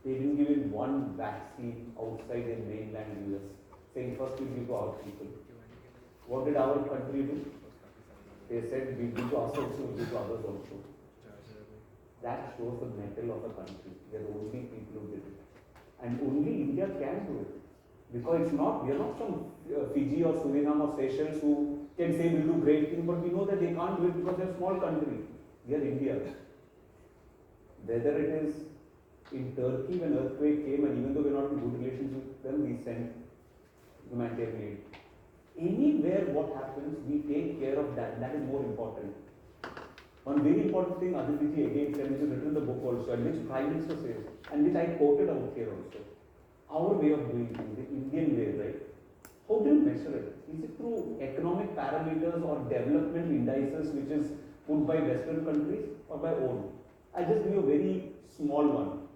They didn't give in one vaccine outside in mainland US, saying first we give to our people. What did our country do? They said we give to ourselves, we give to others also. That shows the mettle of a country. We are the only people who did it. And only India can do it. Because we are not from Fiji or Suriname or Seychelles who can say we do great things, but we know that they can't do it because they're a small country. We are India. Whether it is in Turkey when earthquake came, and even though we're not in good relations with them, we send humanitarian aid. Anywhere what happens, we take care of that. That is more important. One very important thing Aditya ji again said, which is written in the book also, and which Prime Minister says, and which I quoted out here also. Our way of doing things, the Indian way, right? How do you measure it? Is it through economic parameters or development indices which is put by Western countries or by own? I'll just give you a very small one.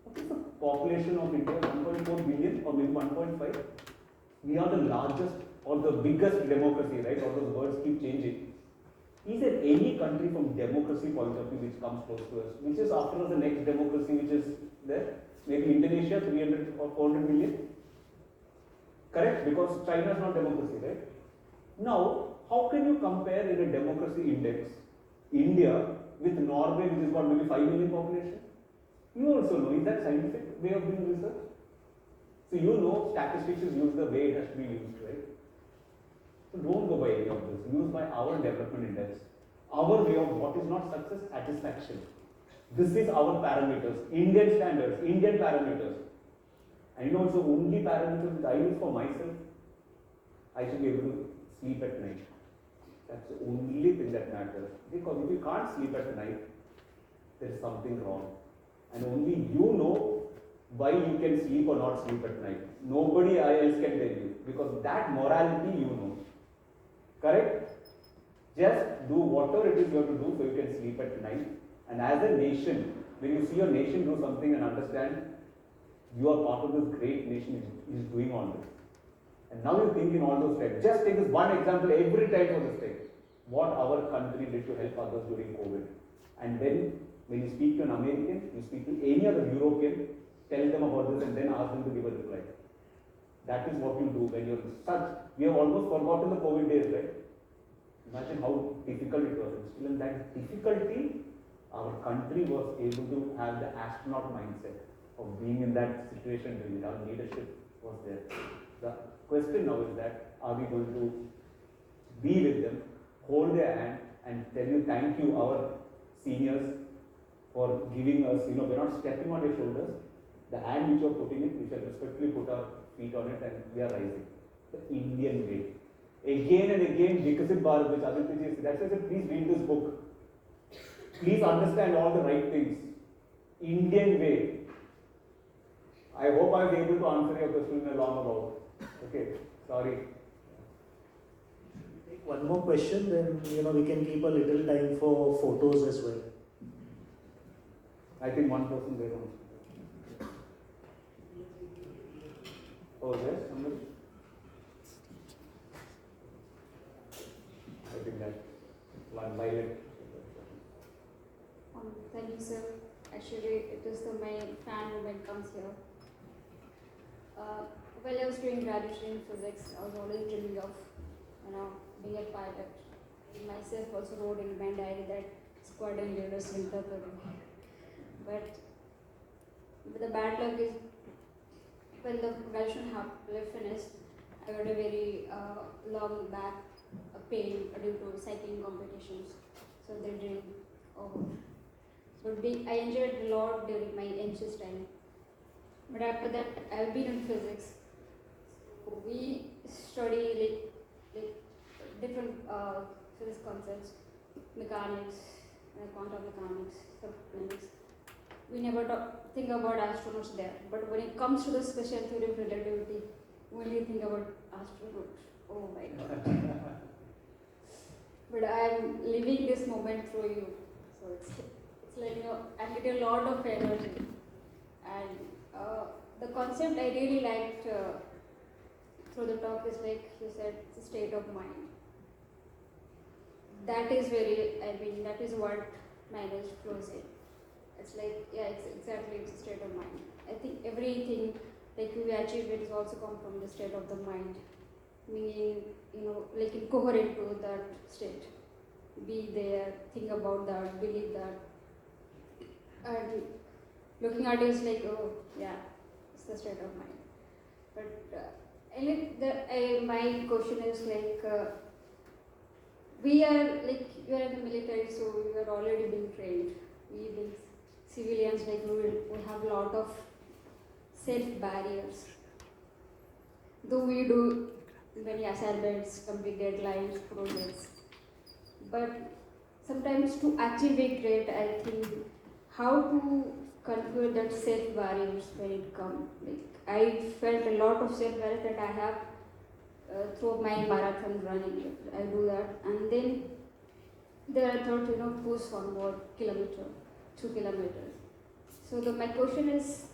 What is the population of India? 1.4 billion or maybe 1.5? We are the largest or the biggest democracy, right? All those words keep changing. Is there any country from democracy point of view which comes close to us? Which is after us the next democracy which is there? Maybe Indonesia, 300 or 400 million? Correct? Because China is not democracy, right? Now, how can you compare in a democracy index India with Norway, which has got maybe 5 million population? You also know, is that scientific way of doing research? So you know statistics is used the way it has to be used, right? So don't go by any of this. Use by our development index. Our way of what is not success, satisfaction. This is our parameters, Indian standards, Indian parameters. And you know, it's the only parameters that I use for myself. I should be able to sleep at night. That's the only thing that matters. Because if you can't sleep at night, there is something wrong. And only you know why you can sleep or not sleep at night. Nobody else can tell you. Because that morality you know. Correct? Just do whatever it is you have to do so you can sleep at night. And as a nation, when you see your nation do something and understand you are part of this great nation is doing all this. And now you think in all those steps. Just take this one example every time for this thing. What our country did to help others during COVID. And then when you speak to an American, you speak to any other European, tell them about this and then ask them to give a reply. That is what you do when you're such. We have almost forgotten the COVID days, right? Imagine how difficult it was. And still in that difficulty, our country was able to have the astronaut mindset of being in that situation doing it. Our leadership was there. The question now is that, are we going to be with them, hold their hand and tell you thank you, our seniors, for giving us, we're not stepping on their shoulders. The hand which you're putting in, we shall respectfully put our feet on it and we are rising. The Indian way. Again and again, Vikasit Bharat, which Aditya said, that's why I said, please read this book. Please understand all the right things. Indian way. I hope I was able to answer your question in a long about. Okay, sorry. Take one more question, then we can keep a little time for photos as well. I think one person there also. Oh, yes, somebody? I think that one violet. Thank you, sir. Actually, it is my fan movement comes here. While I was doing graduation in physics, I was always dreaming of, being a pilot. I myself also wrote in my diary that squadron leaders will But the bad luck is when the graduation finished, I got a very long back pain due to cycling competitions. So they didn't over. But I enjoyed a lot during my NCS time. But after that, I've been in physics. So we study like different physics concepts, mechanics, quantum mechanics, submechanics. We never think about astronauts there. But when it comes to the special theory of relativity, we only think about astronauts. Oh my God. But I'm living this moment through you. So it's like, I'm getting a lot of energy. And the concept I really liked through the talk is like you said, it's a state of mind. That is that is what managed flows in. It's like, it's a state of mind. I think everything like we achieve it is also come from the state of the mind. Meaning, like incoherent to that state. Be there, think about that, believe that. And looking at it is like, oh yeah, it's the state of mind. But my question is like, we are in the military, so we are already being trained. We being civilians, we have a lot of self barriers. Though we do many assignments, complete deadlines, projects, but sometimes to achieve a great, I think how to conquer that self barriers when it comes. I felt a lot of self barriers that I have through my marathon running. I do that, and then there I thought, push 1 more kilometer, 2 kilometers. So my question is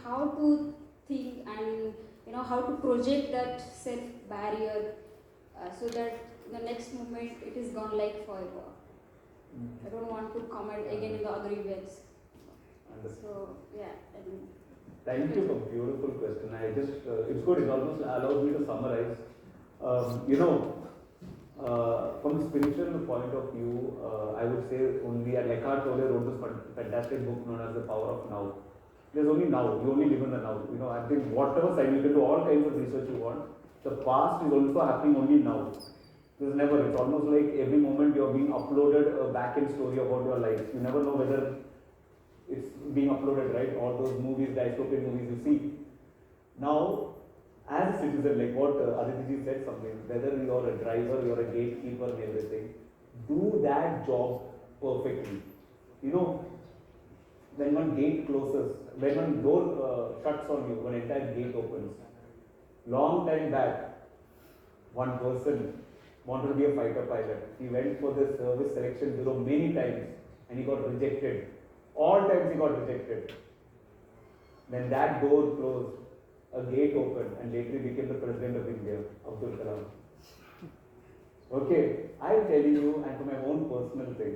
how to think and how to project that self barrier so that the next moment it is gone like forever. I don't want to comment again in the other events. So yeah. Thank you for beautiful question. I just it's good. It almost allows me to summarize. From a spiritual point of view, I would say only Eckhart Tolle wrote this fantastic book known as The Power of Now. There's only now. You only live in the now. I think whatever side you can do all kinds of research you want. The past is also happening only now. There's never. It's almost like every moment you're being uploaded a back-end story about your life. You never know whether it's being uploaded, right? All those movies, dystopian movies you see. Now, as a citizen, like what Aditya said something, whether you're a driver, you're a gatekeeper and everything, do that job perfectly. When one gate closes, when one door shuts on you, when entire gate opens. Long time back, one person wanted to be a fighter pilot. He went for the service selection bureau many times and he got rejected. All times he got rejected. When that door closed, a gate opened and later he became the President of India, Abdul Kalam. Okay, I'm telling you, and for my own personal thing,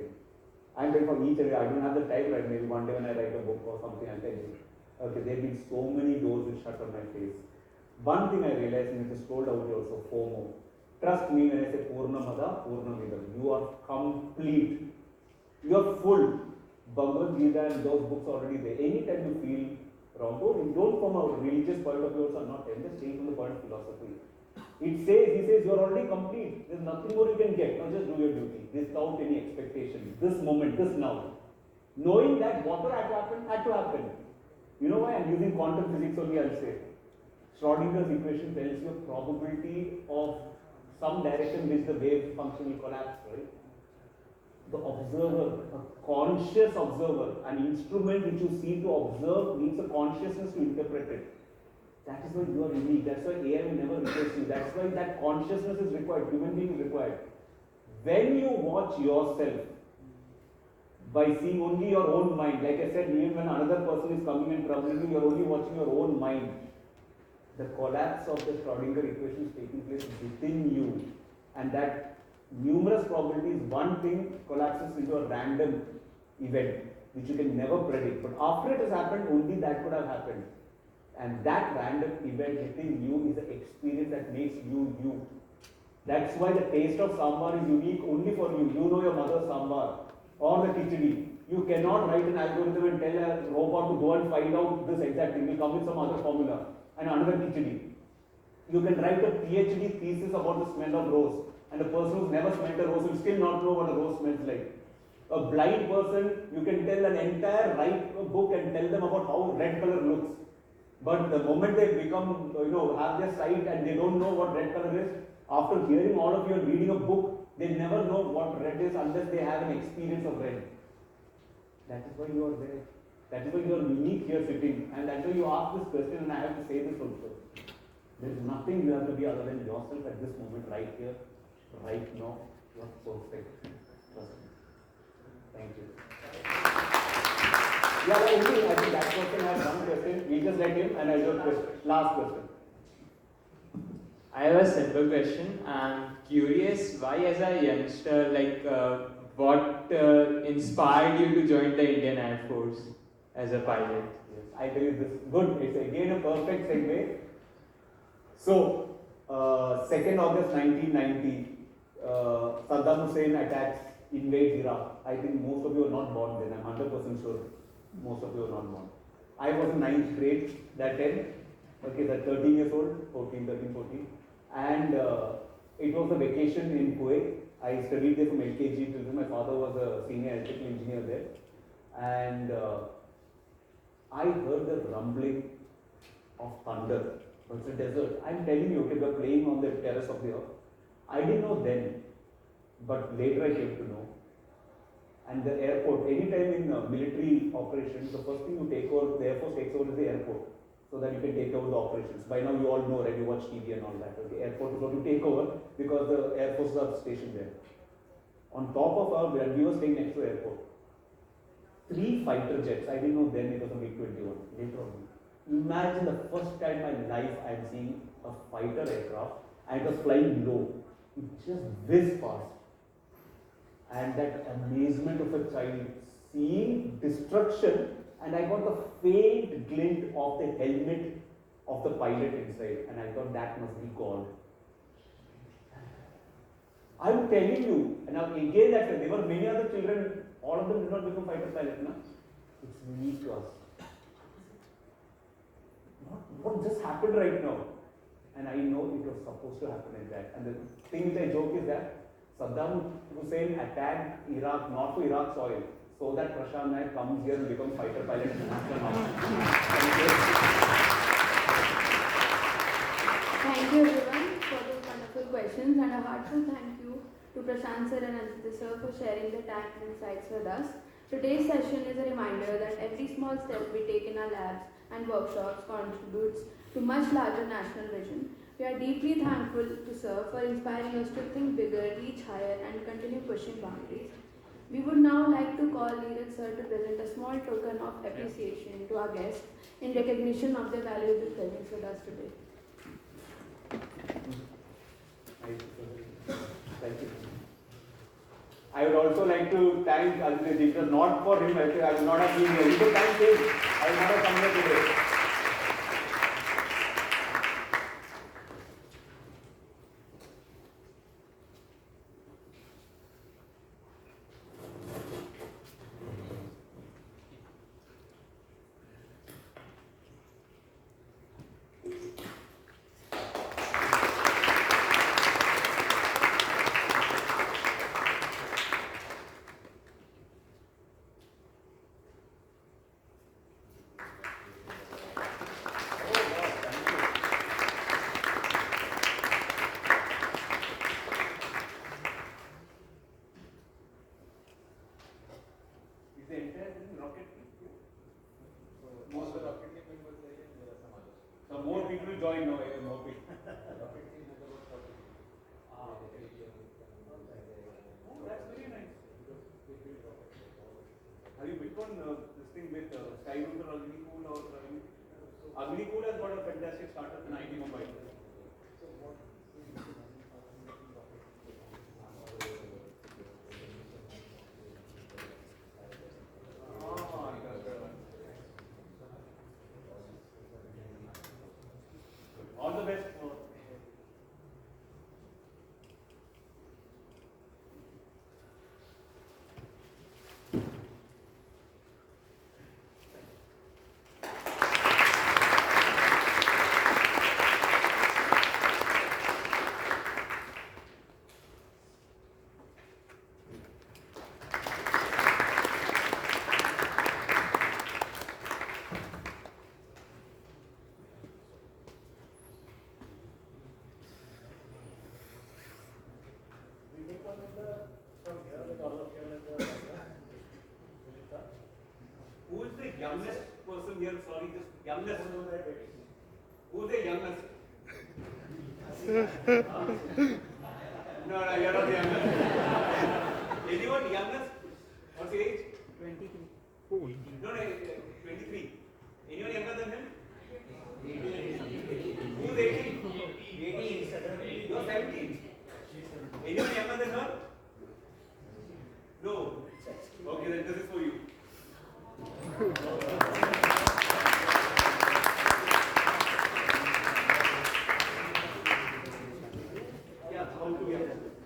I'm telling for each and every, I don't have the time right, maybe one day when I write a book or something, I'll tell you. Okay, there have been so many doors which shut on my face. One thing I realized, and it is told out here also, FOMO. Trust me when I say Purnamada, Purnamidam. You are complete. You are full. Bhagavad Gita and those books already there. Anytime you feel wrong, don't from a religious point of view also not. I'm just saying from the point of philosophy. He says you're already complete. There's nothing more you can get. Now just do your duty without any expectation. This moment, this now. Knowing that whatever had to happen. You know why? I'm using quantum physics only, I'll say. Schrodinger's equation tells you a probability of some direction which the wave function will collapse, right? The observer, a conscious observer, an instrument which you see to observe needs a consciousness to interpret it. That is why you are unique. That's why AI will never replace you. That's why that consciousness is required. Human being is required. When you watch yourself by seeing only your own mind, like I said, even when another person is coming and troubling you, you're only watching your own mind. The collapse of the Schrodinger equation is taking place within you, and that numerous probabilities, one thing collapses into a random event which you can never predict. But after it has happened, only that could have happened. And that random event within you is an experience that makes you you. That's why the taste of sambar is unique only for you. You know your mother's sambar or the khichdi. You cannot write an algorithm and tell a robot to go and find out this exact thing. Will come with some other formula and another khichdi. You can write a PhD thesis about the smell of rose, and a person who's never smelled a rose will still not know what a rose smells like. A blind person, you can tell an entire book and tell them about how red color looks. But the moment they become, have their sight and they don't know what red color is, after hearing all of you and reading a book, they never know what red is unless they have an experience of red. That is why you are there. That is why you are unique here sitting. And that's why you ask this question, and I have to say this also. There is nothing you have to be other than yourself at this moment, right here, right now. You are perfect. Trust me. Thank you. Yeah, I think that person has one question. We just let him, and I'll do a question. Last question. I have a simple question. I'm curious why, as a youngster, what inspired you to join the Indian Air Force as a pilot? Yes, I tell you this. Good. It's again a perfect segue. So, 2nd August 1990, Saddam Hussein attacks, invades Iraq. I think most of you are not born then. I'm 100% sure. Most of you are not born. I was in 9th grade that time. Okay, that 13 years old, 14. And it was a vacation in Kuwait. I studied there from LKG till my father was a senior electrical engineer there. And I heard the rumbling of thunder. But it's a desert. I'm telling you, okay, we're playing on the terrace of the earth. I didn't know then, but later I came to know. And the airport, anytime in military operations, the first thing you take over, the Air Force takes over is the airport, so that you can take over the operations. By now you all know, right? You watch TV and all that. Okay, airport is what you take over because the Air Forces are stationed there. On top of our bed, we were staying next to the airport. 3 fighter jets. I didn't know then it was a MiG-21. Later on. Imagine the first time in my life I am seeing a fighter aircraft and it was flying low. It just whizzed past. And that amazement of a child seeing destruction, and I got the faint glint of the helmet of the pilot inside, and I thought that must be God. I'm telling you, and now again that there were many other children, all of them did not become fighter pilots, no? It's unique to us. What just happened right now? And I know it was supposed to happen like that. And the thing which I joke is that Saddam Hussein attacked Iraq not to Iraq soil, so that Prashant Nair comes here and becomes fighter pilot and astronaut. Thank you everyone for those wonderful questions, and a heartfelt thank you to Prashant sir and Aditya sir for sharing their time and insights with us. Today's session is a reminder that every small step we take in our labs and workshops contributes to much larger national vision. We are deeply thankful to sir for inspiring us to think bigger, reach higher, and continue pushing boundaries. We would now like to call Nair sir to present a small token of appreciation to our guests in recognition of their valuable presence with us today. Thank you. I would also like to thank Aditya. If it was not for him, I would not have been here. You could thank him. I would not have come here today. So more people will join now. I am hoping. Oh, that's very nice. Have you picked on this thing with Sky Root or Agni Cool or anything? Agni Cool has got a fantastic startup in IT Mumbai. All the best. Who is the youngest person here? Sorry, just youngest. Who is the youngest? No, you're not the youngest. Anyone youngest? What's your age? 23. No, 23. Anyone younger than him? 18. Who's 18? 18. You're 17. Anyone younger than her? No. Okay, then this is for you.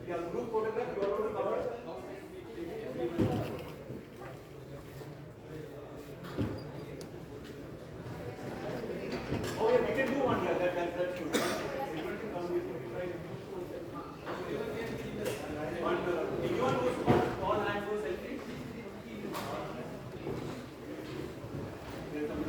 Yeah, group photograph, you want to cover? Oh yeah, we can do one here, that's good. Anyone who's small hand for selfie? There's some